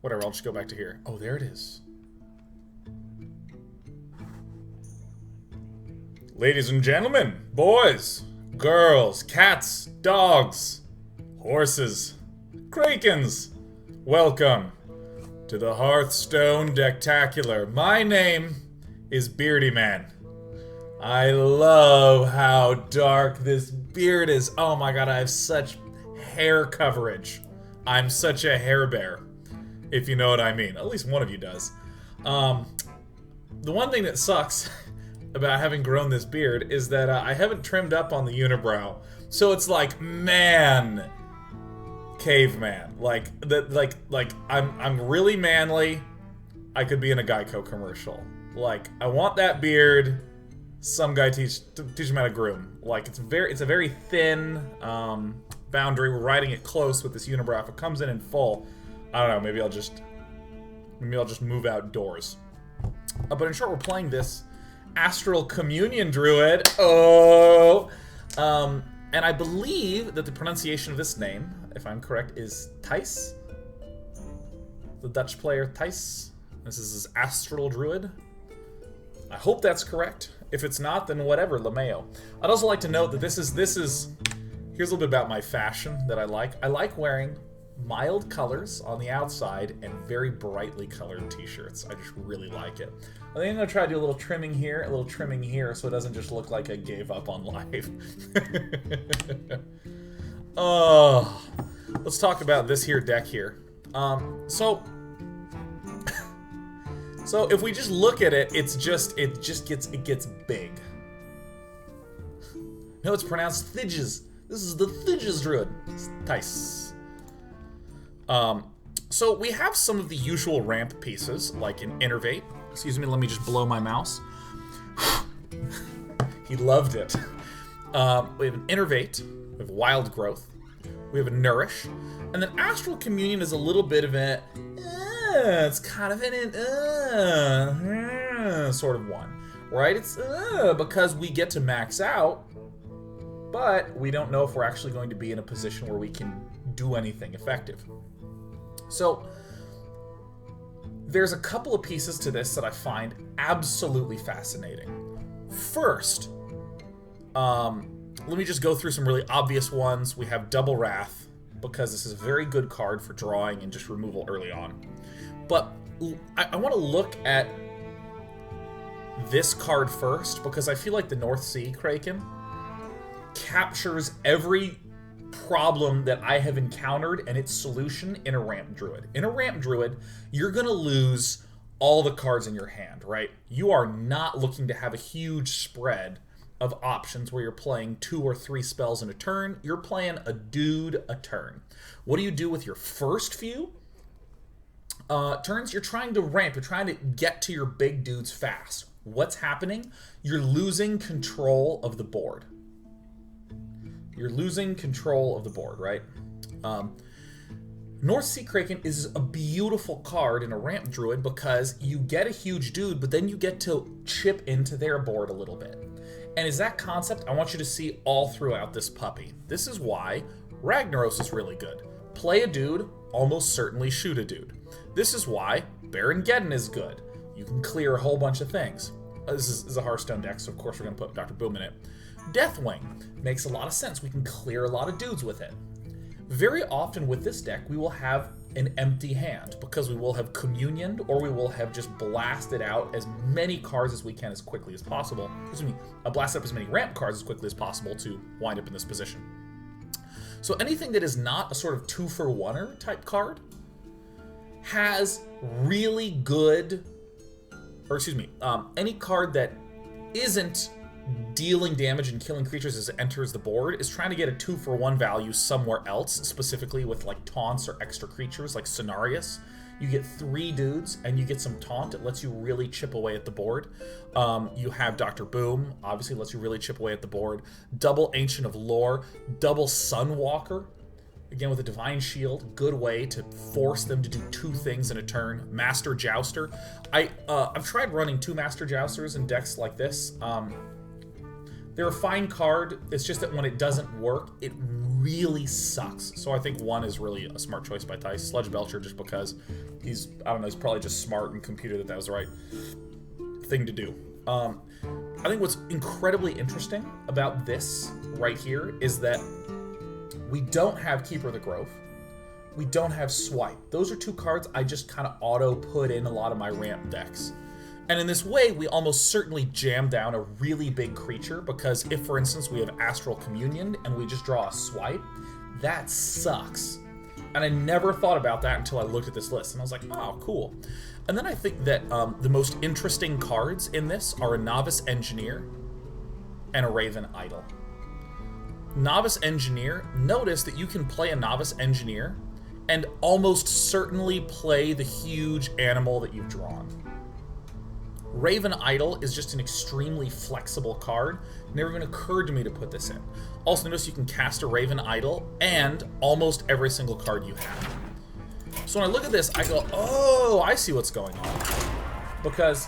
Whatever, I'll just go back to here. Oh, there it is. Ladies and gentlemen, boys, girls, cats, dogs, horses, krakens, welcome to the HearthStone Decktacular. My name is Beardy Man. I love how dark this beard is. Oh my god, I have such hair coverage. I'm such a hair bear, if you know what I mean. At least one of you does. The one thing that sucks about having grown this beard is that I haven't trimmed up on the unibrow. So it's like, man, caveman. I'm really manly. I could be in a Geico commercial. Like, I want that beard. Some guy teach him how to groom. Like, it's a very thin boundary. We're riding it close with this unibrow. If it comes in full, I don't know. Maybe I'll just move outdoors. But in short, we're playing this Astral Communion Druid. Oh, and I believe that the pronunciation of this name, if I'm correct, is Thijs. The Dutch player Thijs. This is his Astral Druid. I hope that's correct. If it's not, then whatever, LeMayo. I'd also like to note that this is. Here's a little bit about my fashion that I like. I like wearing mild colors on the outside and very brightly colored t-shirts. I just really like it. I think I'm gonna try to do a little trimming here, so it doesn't just look like I gave up on life. Oh, let's talk about this here deck here. So if we just look at it, it gets big. No, it's pronounced Thijs. This is the Thijs Druid. It's Thijs. So we have some of the usual ramp pieces, like an Innervate. Excuse me, let me just blow my mouse. He loved it. We have an Innervate, we have Wild Growth, we have a Nourish, and then Astral Communion is a little bit of a, it's kind of an sort of one, right? It's because we get to max out, but we don't know if we're actually going to be in a position where we can do anything effective. So there's a couple of pieces to this that I find absolutely fascinating. First, let me just go through some really obvious ones. We have Double Wrath, because this is a very good card for drawing and just removal early on. But I want to look at this card first, because I feel like the North Sea Kraken captures every problem that I have encountered and its solution in a Ramp Druid. In a Ramp Druid, you're going to lose all the cards in your hand, right? You are not looking to have a huge spread of options where you're playing 2 or 3 spells in a turn. You're playing a dude a turn. What do you do with your first few turns? You're trying to ramp. You're trying to get to your big dudes fast. What's happening? You're losing control of the board. You're losing control of the board, right? North Sea Kraken is a beautiful card in a Ramp Druid because you get a huge dude, but then you get to chip into their board a little bit. And is that concept I want you to see all throughout this puppy. This is why Ragnaros is really good. Play a dude, almost certainly shoot a dude. This is why Baron Geddon is good. You can clear a whole bunch of things. This is a Hearthstone deck, so of course we're going to put Dr. Boom in it. Deathwing makes a lot of sense. We can clear a lot of dudes with it. Very often with this deck, we will have an empty hand because we will have communioned or we will have just blasted out as many cards as we can as quickly as possible. Excuse me, blasted up as many ramp cards as quickly as possible to wind up in this position. So anything that is not a sort of 2-for-1-er type card has really good, or excuse me, any card that isn't dealing damage and killing creatures as it enters the board is trying to get a 2-for-1 value somewhere else, specifically with like taunts or extra creatures like Cenarius. You get 3 dudes and you get some taunt. It lets you really chip away at the board. You have Dr. Boom, obviously lets you really chip away at the board. Double Ancient of Lore, double Sunwalker. Again, with a Divine Shield, good way to force them to do 2 things in a turn. Master Jouster. I've tried running 2 Master Jousters in decks like this. They're a fine card. It's just that when it doesn't work, it really sucks. So I think 1 is really a smart choice by Thijs. Sludge Belcher, just because he's, I don't know, he's probably just smart and computer that was the right thing to do. I think what's incredibly interesting about this right here is that we don't have Keeper of the Grove. We don't have Swipe. Those are 2 cards I just kind of auto put in a lot of my ramp decks. And in this way, we almost certainly jam down a really big creature, because if, for instance, we have Astral Communion and we just draw a Swipe, that sucks. And I never thought about that until I looked at this list, and I was like, oh, cool. And then I think that the most interesting cards in this are a Novice Engineer and a Raven Idol. Novice Engineer, notice that you can play a Novice Engineer and almost certainly play the huge animal that you've drawn. Raven Idol is just an extremely flexible card. Never even occurred to me to put this in. Also notice you can cast a Raven Idol and almost every single card you have. So when I look at this, I go, oh, I see what's going on. Because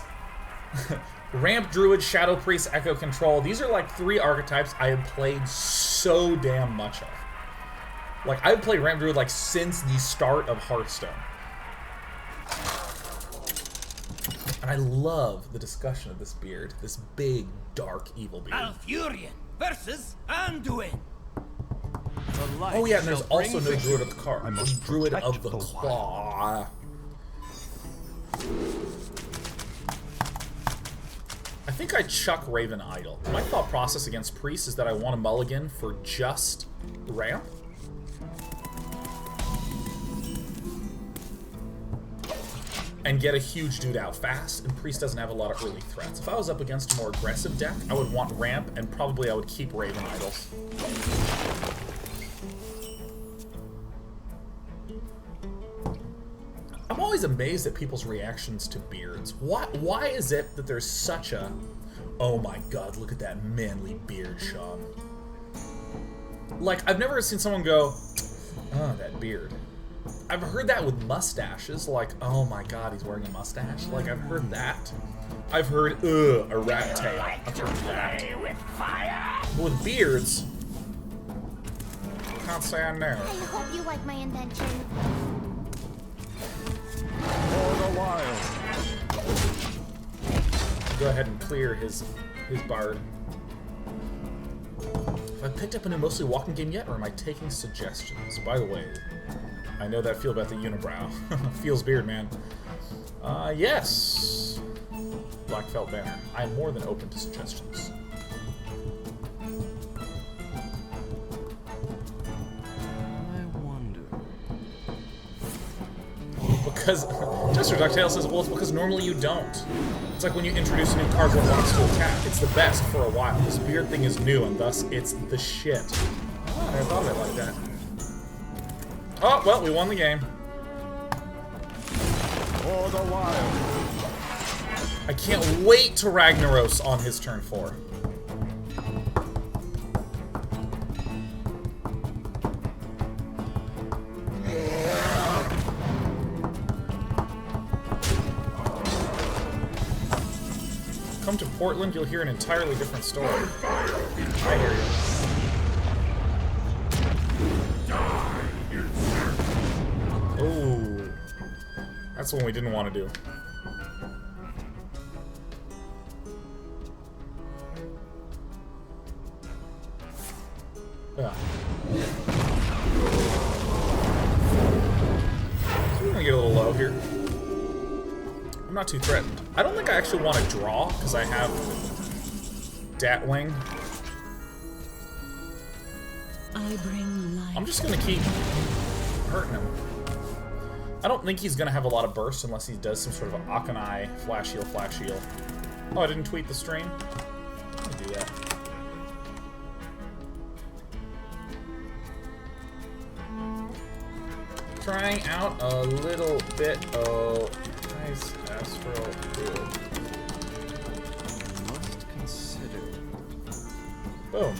Ramp Druid, Shadow Priest, Echo Control, these are like 3 archetypes I have played so damn much of. Like, I've played Ramp Druid like since the start of Hearthstone. And I love the discussion of this beard, this big, dark, evil beard. Alfurion versus Anduin. Oh yeah, and there's also no Druid of the Car. I'm Druid of the Claw. I think I chuck Raven Idol. My thought process against Priest is that I want a mulligan for just ramp. And get a huge dude out fast, and Priest doesn't have a lot of early threats. If I was up against a more aggressive deck, I would want ramp, and probably I would keep Raven Idols. I'm always amazed at people's reactions to beards. Why is it that there's such a, oh my god, look at that manly beard, Sean? Like, I've never seen someone go, oh, that beard. I've heard that with mustaches, like, oh my god, he's wearing a mustache. Like, I've heard that. I've heard, ugh, a rat tail. I've heard that. But with beards, can't say I know. I hope you like my invention. For the wild. Go ahead and clear his bard. Have I picked up a new mostly walking game yet, or am I taking suggestions? By the way, I know that feel about the unibrow. Feels beard, man. Yes. Black Felt Banner. I am more than open to suggestions. I wonder. Because Jester Ducktail says, well, it's because normally you don't. It's like when you introduce a new card that wants to attack. It's the best for a while. This beard thing is new, and thus it's the shit. Oh, I never thought of it like that. Oh, well, we won the game. For the wild. I can't wait to Ragnaros on his turn 4. Come to Portland, you'll hear an entirely different story. I hear you. Oh, that's the one we didn't want to do. Yeah. So we're gonna get a little low here. I'm not too threatened. I don't think I actually want to draw because I have Datwing. I bring life. I'm just gonna keep hurting him. I don't think he's gonna have a lot of bursts unless he does some sort of Akanai flash heal, flash heal. Oh, I didn't tweet the stream? Let me do that. Trying out a little bit of nice Astral Druid. Must consider. Boom.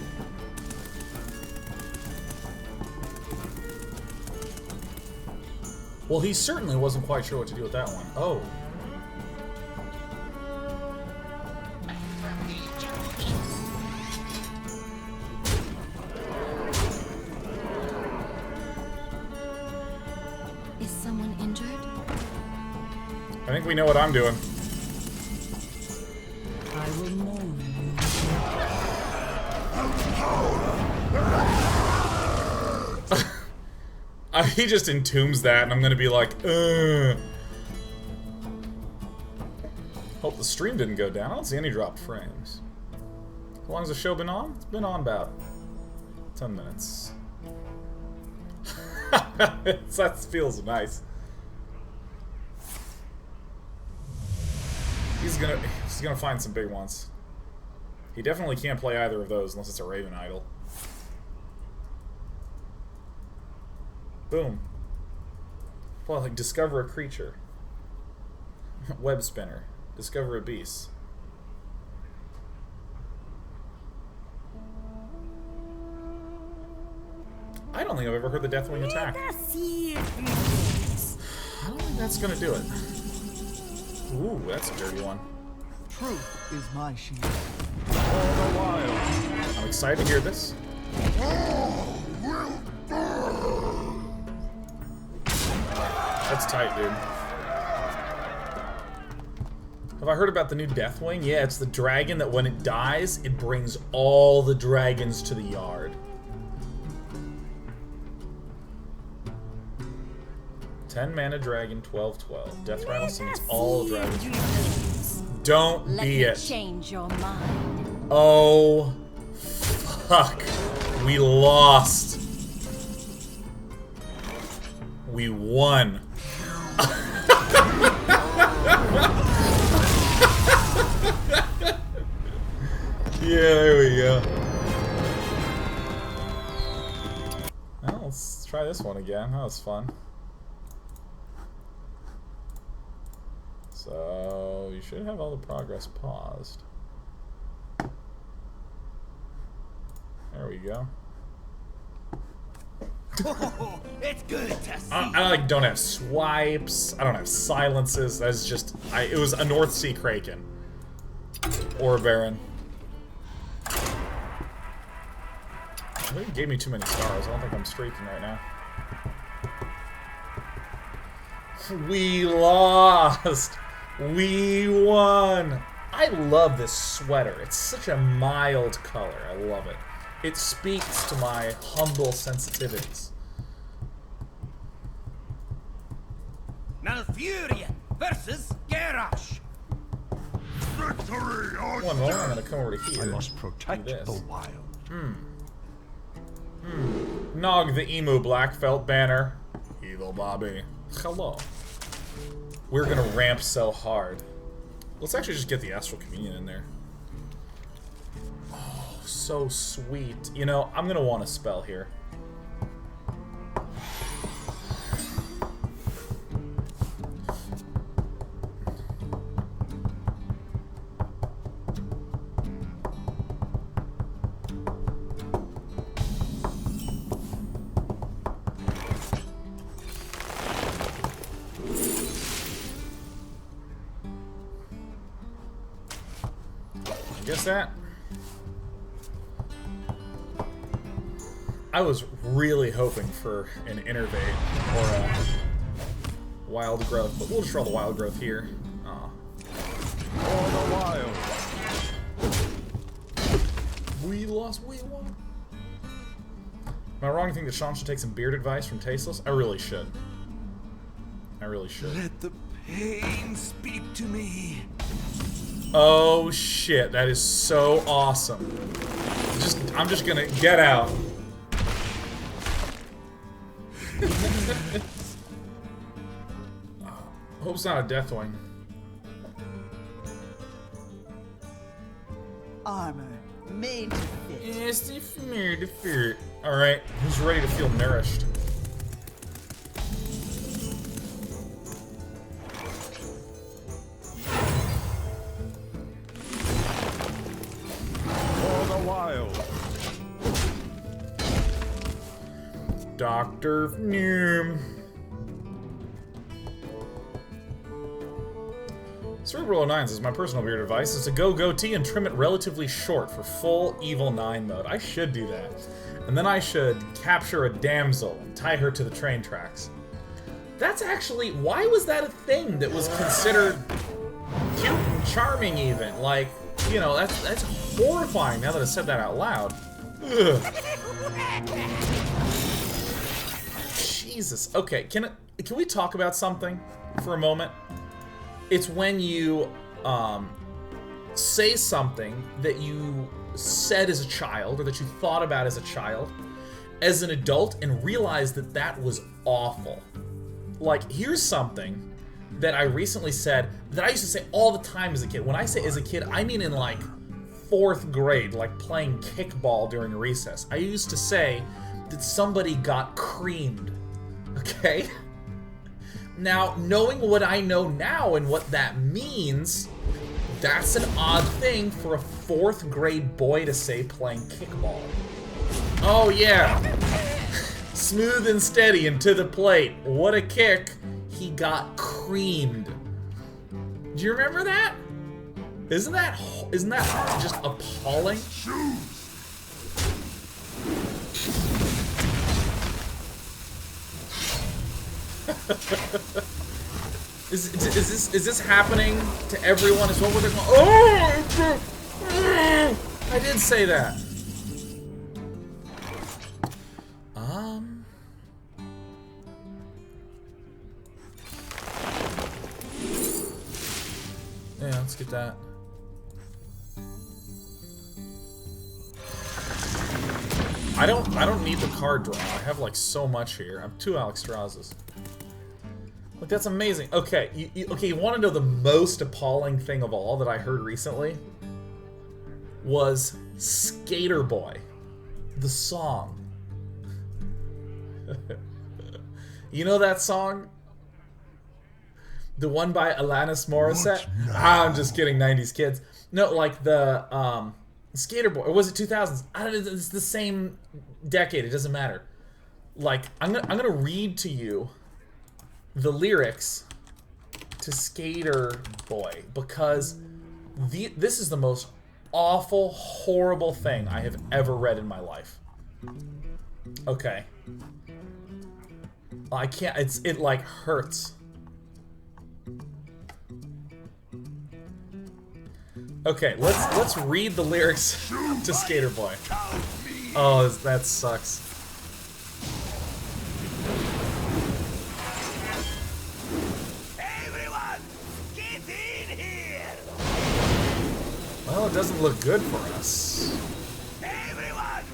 Well, he certainly wasn't quite sure what to do with that one. Oh. I think we know what I'm doing. I will mourn He just entombs that, and I'm gonna be like, ugh. Hope the stream didn't go down. I don't see any dropped frames. How long has the show been on? It's been on about 10 minutes. That feels nice. He's gonna find some big ones. He definitely can't play either of those unless it's a Raven Idol. Boom. Well, like, discover a creature. Web spinner. Discover a beast. I don't think I've ever heard the Deathwing attack. I don't think that's gonna do it. Ooh, that's a dirty one. Truth is my shield. All the while. I'm excited to hear this. That's tight, dude. Have I heard about the new Deathwing? Yeah, it's the dragon that when it dies, it brings all the dragons to the yard. 10 mana dragon, 12/12. Death Rattle summons all dragons. Don't be it. Change your mind. Oh, fuck. We lost. We won. Yeah, there we go. Well, let's try this one again. That was fun. So, you should have all the progress paused. There we go. Oh, it's good to see. I like don't have swipes. I don't have silences. That's just it was a North Sea Kraken or a Baron. I think it gave me too many stars. I don't think I'm streaking right now. We lost. We won. I love this sweater. It's such a mild color. I love it. It speaks to my humble sensitivities. Malfurion versus Garrosh. Victory! One moment, I'm gonna come over to here. I must protect Do this. the wild. Nog the Emu Blackfelt banner. Evil Bobby. Hello. We're gonna ramp so hard. Let's actually just get the Astral Communion in there. Oh, so sweet. You know, I'm gonna want a spell here. Guess that. I was really hoping for an Innervate or a Wild Growth, but we'll just draw the Wild Growth here. Aw. All the while. We lost, we won. Am I wrong to think that Sean should take some beard advice from Tasteless? I really should. I really should. Let the pain speak to me. Oh shit, that is so awesome. I'm just gonna get out. Hope it's not a Deathwing. Armor made to fit. Yes, the fear. Alright, who's ready to feel nourished? Wild. Dr. Noom. Cerebral 09 says, my personal beard advice is to go goatee and trim it relatively short for full Evil 9 mode. I should do that. And then I should capture a damsel and tie her to the train tracks. That's actually, why was that a thing that was considered cute and charming even? Like, you know, that's horrifying now that I said that out loud. Ugh. Jesus. Okay, can we talk about something for a moment? It's when you say something that you said as a child or that you thought about as a child as an adult and realize that that was awful. Like, here's something that I recently said that I used to say all the time as a kid. When I say as a kid, I mean in like 4th grade, like playing kickball during recess. I used to say that somebody got creamed. Okay? Now, knowing what I know now and what that means, that's an odd thing for a 4th grade boy to say playing kickball. Oh yeah. Smooth and steady and to the plate. What a kick. He got creamed. Do you remember that? Isn't that just appalling? Is this happening to everyone as well? Where they're going, oh, I did say that. Yeah, let's get that. I don't need the card draw. I have like so much here. I have 2 Alex Strazes. Look, that's amazing. Okay, you want to know the most appalling thing of all that I heard recently? Was Skater Boy, the song. You know that song? The one by Alanis Morissette? I'm just kidding, 90s kids. No, like the Skater Boy, or was it 2000s? I don't know, it's the same decade, it doesn't matter. Like, I'm gonna read to you the lyrics to Skater Boy, because this is the most awful, horrible thing I have ever read in my life. Okay. I can't, it like hurts. Okay, let's read the lyrics to Skater Boy. Oh, that sucks. Everyone, get in here! Well, it doesn't look good for us. Everyone,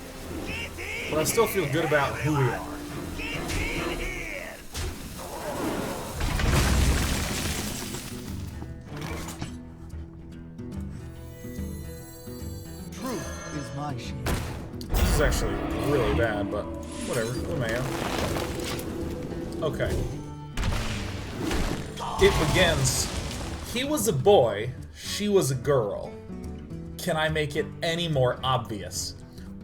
get in! But I still feel good about who we are. Get in here! Truth is my shield. This is actually really bad, but whatever. LeMayo. Okay. It begins. He was a boy, she was a girl. Can I make it any more obvious?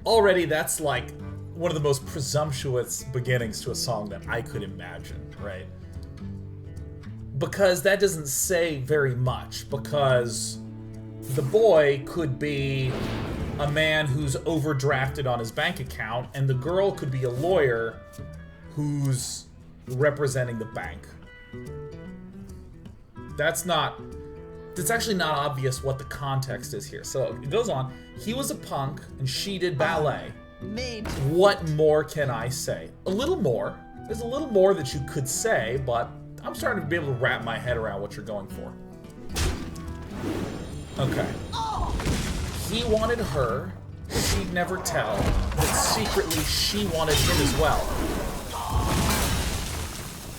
Already, that's like one of the most presumptuous beginnings to a song that I could imagine, right? Because that doesn't say very much, because the boy could be a man who's overdrafted on his bank account, and the girl could be a lawyer who's representing the bank. That's actually not obvious what the context is here. So it goes on. He was a punk, and she did ballet. Made What more can I say? A little more. There's a little more that you could say, but I'm starting to be able to wrap my head around what you're going for. Okay. He wanted her. She'd never tell. But secretly, she wanted him as well.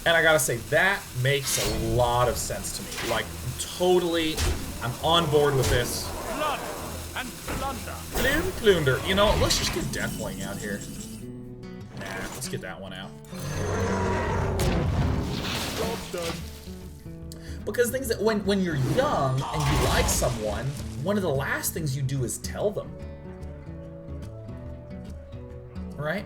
And I gotta say, that makes a lot of sense to me. Like, totally, I'm on board with this. Blood and plunder. Plunder. You know, let's just get Deathwing out here. Nah, let's get that one out. Because things that when you're young and you like someone, one of the last things you do is tell them. Right?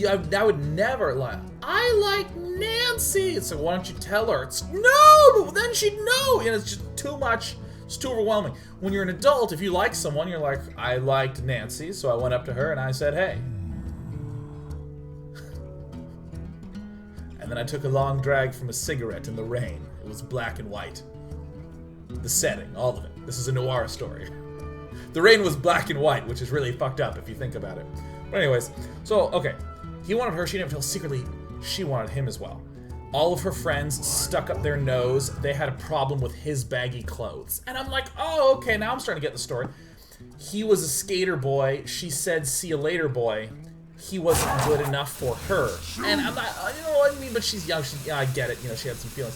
I would never like, I like Nancy. So why don't you tell her? It's no, but then she'd know. And it's just too much. It's too overwhelming. When you're an adult, if you like someone, you're like, I liked Nancy, so I went up to her and I said, hey. And then I took a long drag from a cigarette in the rain. It was black and white. The setting, all of it. This is a noir story. The rain was black and white, which is really fucked up if you think about it. But anyways, so, okay. He wanted her, she didn't tell secretly she wanted him as well. All of her friends stuck up their nose. They had a problem with his baggy clothes. And I'm like, oh, okay, now I'm starting to get the story. He was a skater boy. She said, see you later, boy. He wasn't good enough for her. And I'm not, you know what I mean? But she's young. Yeah, I get it. You know, she had some feelings.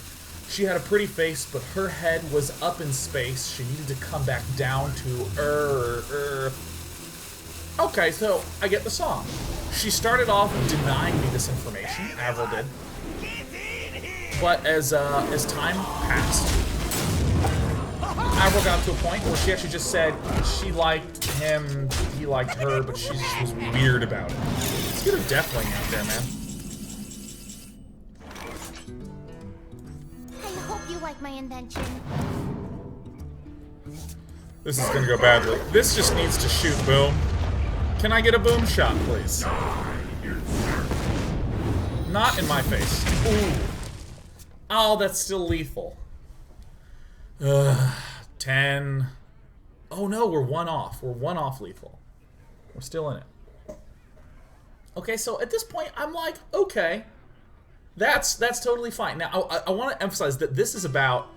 She had a pretty face, but her head was up in space. She needed to come back down to Earth. Okay, so I get the song. She started off denying me this information. Avril did. But as time passed, Avril got to a point where she actually just said she liked him, he liked her, but she just was weird about it. Let's get a deathling out there, man. I hope you like my invention. This is gonna go badly. This just needs to shoot boom. Can I get a boom shot, please? Not in my face. Ooh. Oh, that's still lethal. 10. Oh no, we're one off. We're one off lethal. We're still in it. Okay, so at this point, I'm like, okay. That's totally fine. Now, I want to emphasize that this is about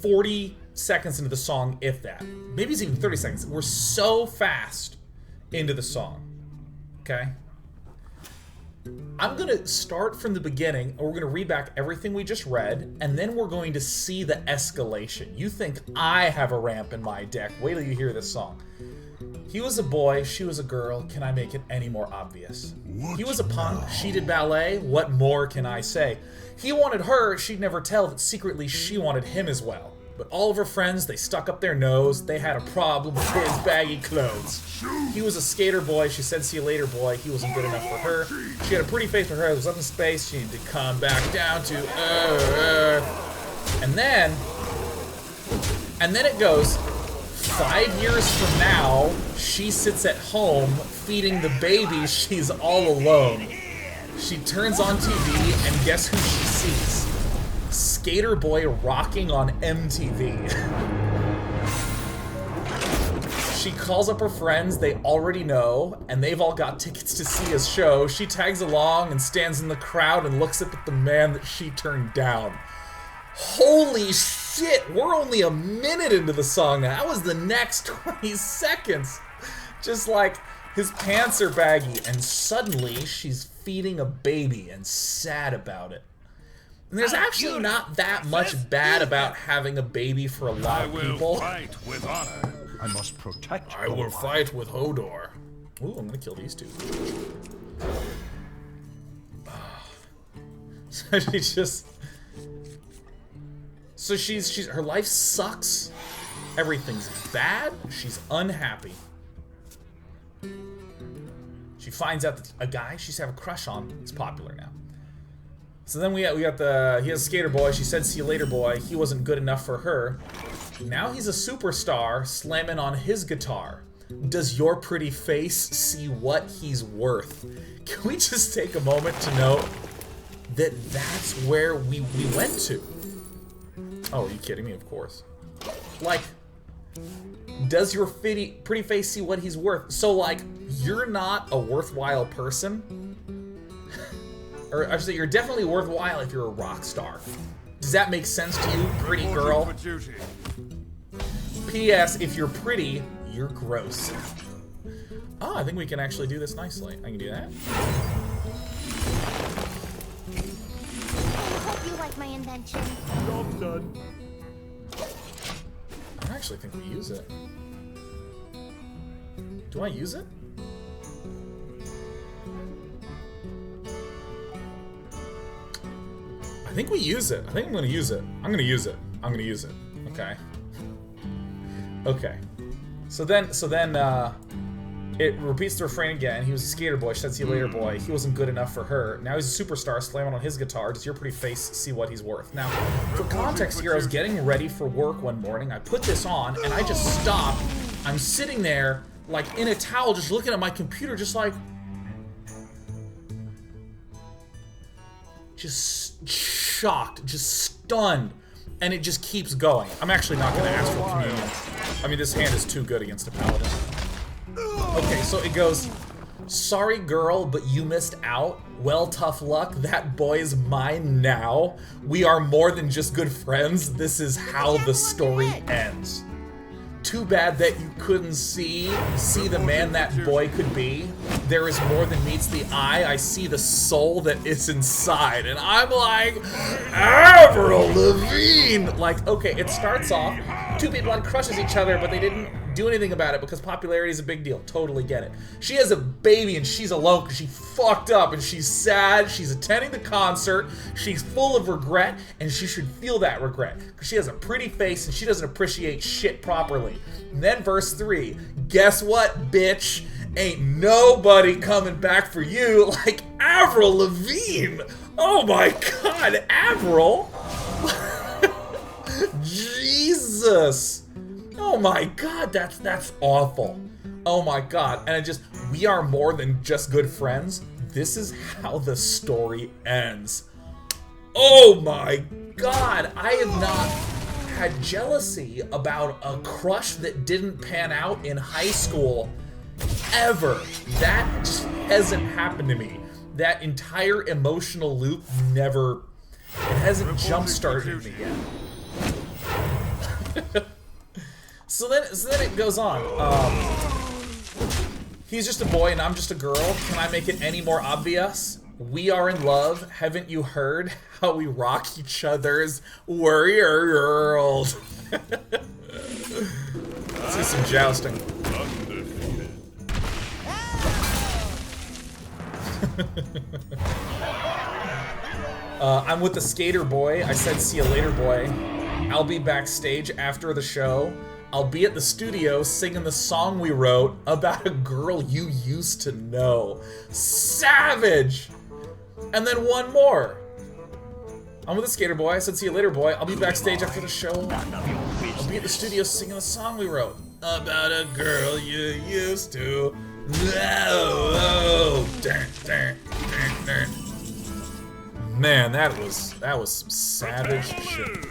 40 seconds into the song, if that. Maybe it's even 30 seconds. We're so fast into the song. Okay? I'm going to start from the beginning, and we're going to read back everything we just read, and then we're going to see the escalation. You think I have a ramp in my deck. Wait till you hear this song. He was a boy, she was a girl. Can I make it any more obvious? He was a punk, she did ballet. What more can I say? He wanted her, she'd never tell that secretly she wanted him as well. But all of her friends, they stuck up their nose. They had a problem with his baggy clothes. He was a skater boy. She said, see you later, boy. He wasn't good enough for her. She had a pretty face for her. It was up in space. She needed to come back down to Earth. And then it goes, 5 years from now, she sits at home feeding the baby. She's all alone. She turns on TV, and guess who she sees? Skater boy rocking on MTV. She calls up her friends, they already know, and they've all got tickets to see his show. She tags along and stands in the crowd and looks up at the man that she turned down. Holy shit, we're only a minute into the song now. That was the next 20 seconds. Just like, his pants are baggy, and suddenly she's feeding a baby and sad about it. And there's actually not that much bad about having a baby for a lot of people. I will fight with honor. I must protect. I will fight with Hodor. Ooh, I'm gonna kill these two. So she's her life sucks. Everything's bad. She's unhappy. She finds out that a guy she's having a crush on is popular now. So then he has a skater boy. She said, see you later, boy. He wasn't good enough for her. Now he's a superstar slamming on his guitar. Does your pretty face see what he's worth? Can we just take a moment to note that that's where we went to? Oh, are you kidding me? Of course. Like, does your pretty face see what he's worth? So, like, you're not a worthwhile person? Or I should say, you're definitely worthwhile if you're a rock star. Does that make sense to you, pretty girl? P.S. If you're pretty, you're gross. Oh, I think we can actually do this nicely. I can do that. I hope you like my invention. Job's done. I actually think we use it. Do I use it? I think we use it. I think I'm gonna use it. I'm gonna use it. I'm gonna use it. Okay. Okay. So then, it repeats the refrain again. He was a skater boy. She said, see you later, boy. He wasn't good enough for her. Now he's a superstar slamming on his guitar. Does your pretty face see what he's worth? Now, for context here, I was getting ready for work one morning. I put this on, and I just stopped. I'm sitting there, like, in a towel, just looking at my computer, just like... just shocked, just stunned, and it just keeps going. I'm actually not going to Astral Communion. I mean, this hand is too good against a paladin. Okay, so it goes, sorry girl, but you missed out. Well, tough luck, that boy is mine now. We are more than just good friends. This is how the story ends. Too bad that you couldn't see the man that boy could be. There is more than meets the eye. I see the soul that is inside. And I'm like, Avril Lavigne! Like, okay, it starts off, two people had crushes each other, but they didn't do anything about it because popularity is a big deal. Totally get it. She has a baby and she's alone because she fucked up and she's sad. She's attending the concert. She's full of regret and she should feel that regret because she has a pretty face and she doesn't appreciate shit properly. And then verse 3, guess what, bitch? Ain't nobody coming back for you like Avril Lavigne. Oh my god, Avril? Jesus. Oh my god, that's awful. Oh my god, and we are more than just good friends. This is how the story ends. Oh my god, I have not had jealousy about a crush that didn't pan out in high school ever. That just hasn't happened to me. That entire emotional loop it hasn't jump-started me yet. So then it goes on. He's just a boy and I'm just a girl. Can I make it any more obvious? We are in love. Haven't you heard how we rock each other's warrior world? Let's see some jousting. I'm with the skater boy. I said see you later, boy. I'll be backstage after the show. I'll be at the studio singing the song we wrote about a girl you used to know. Savage! And then one more. I'm with the skater boy. I said see you later, boy. I'll be backstage after the show. I'll be at the studio singing the song we wrote about a girl you used to know. Man, that was some savage shit.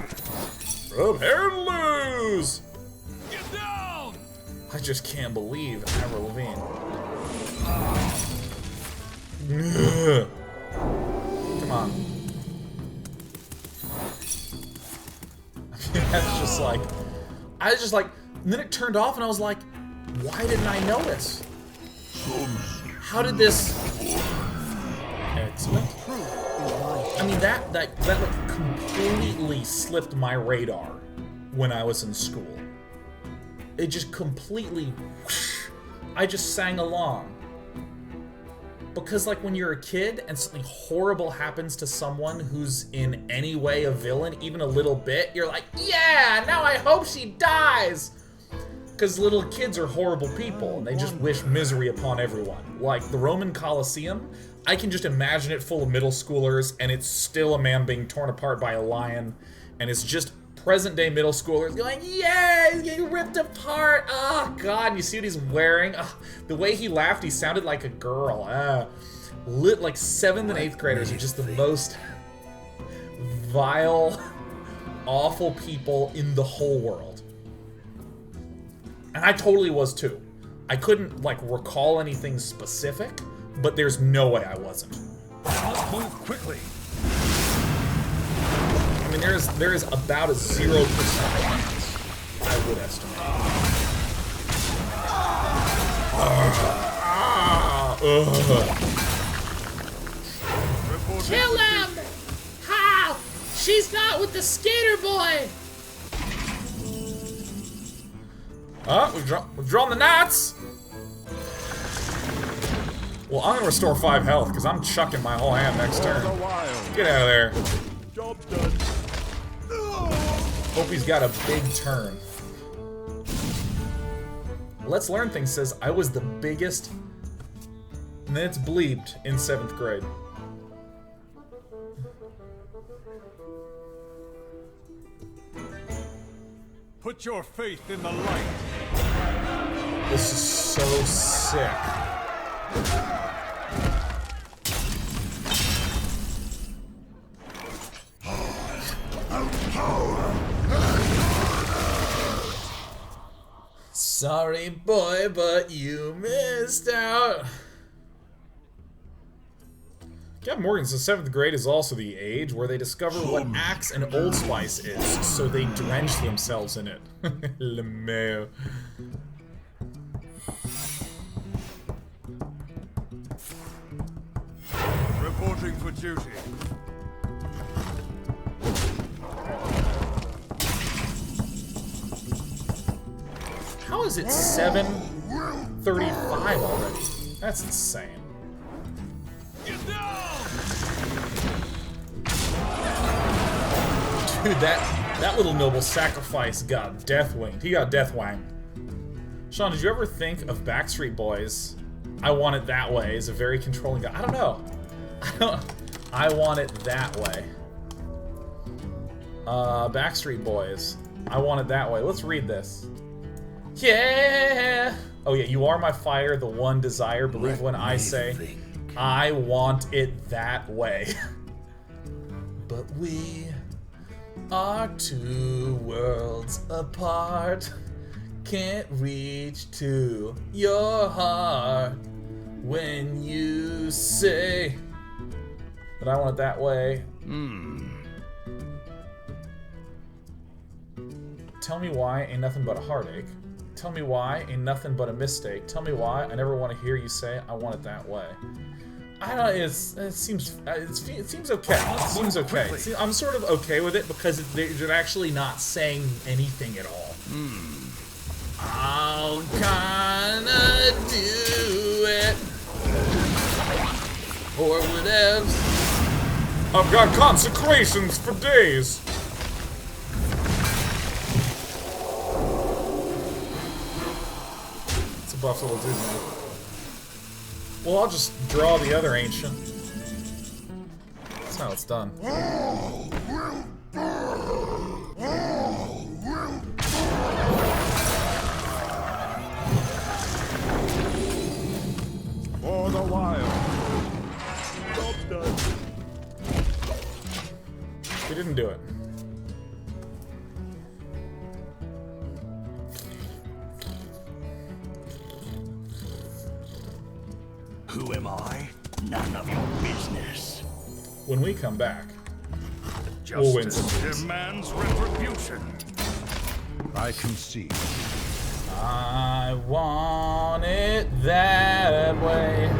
Rub and lose! Get down! I just can't believe Avril Lavigne. Come on. That's just like... and then it turned off and I was like, why didn't I notice? How did this... Excellent. I mean, that like completely slipped my radar when I was in school. It just completely... whoosh, I just sang along. Because like when you're a kid and something horrible happens to someone who's in any way a villain, even a little bit, you're like, yeah, now I hope she dies! Because little kids are horrible people and they just wish misery upon everyone. Like the Roman Colosseum, I can just imagine it full of middle schoolers and it's still a man being torn apart by a lion and it's just present day middle schoolers going, yeah, he's getting ripped apart. Oh god, and you see what he's wearing? Oh, the way he laughed, he sounded like a girl. Like 7th and 8th graders are just the most vile, awful people in the whole world. And I totally was too. I couldn't like recall anything specific, but there's no way I wasn't. Let's move quickly. I mean, there is about a 0% chance, I would estimate. Kill him! How? She's not with the skater boy! We've drawn the knots! Well, I'm gonna restore 5 health, because I'm chucking my whole hand next turn. Get out of there. Job done. Hope he's got a big turn. Let's Learn Things says, I was the biggest... And then it's bleeped in 7th grade. Put your faith in the light. This is so sick. Sorry, boy, but you missed out. Captain Morgan says 7th grade is also the age where they discover what Axe and Old Spice is, so they drench themselves in it. LeMayo. Reporting for duty. How is it 7:35 already? That's insane. Get down! Dude, that little noble sacrifice got death winged. He got death wanged. Sean, did you ever think of Backstreet Boys? I Want It That Way is a very controlling guy. I don't know. I Want It That Way. Backstreet Boys. I Want It That Way. Let's read this. Yeah! Oh yeah, you are my fire, the one desire. Believe when I say, I want it that way. But we are 2 worlds apart. Can't reach to your heart when you say that I want it that way. Tell me why ain't nothing but a heartache. Tell me why ain't nothing but a mistake. Tell me why I never want to hear you say I want it that way. I don't. It seems okay. It seems okay. See, I'm sort of okay with it because they're actually not saying anything at all. I'll kinda do it or whatever. I've got consecrations for days. Buff little dude, man. Well, I'll just draw the other ancient. That's how it's done. For the wild. Job's done. We didn't do it. Who am I? None of your business. When we come back, we'll win some Justice games. demands retribution. I concede. I want it that way.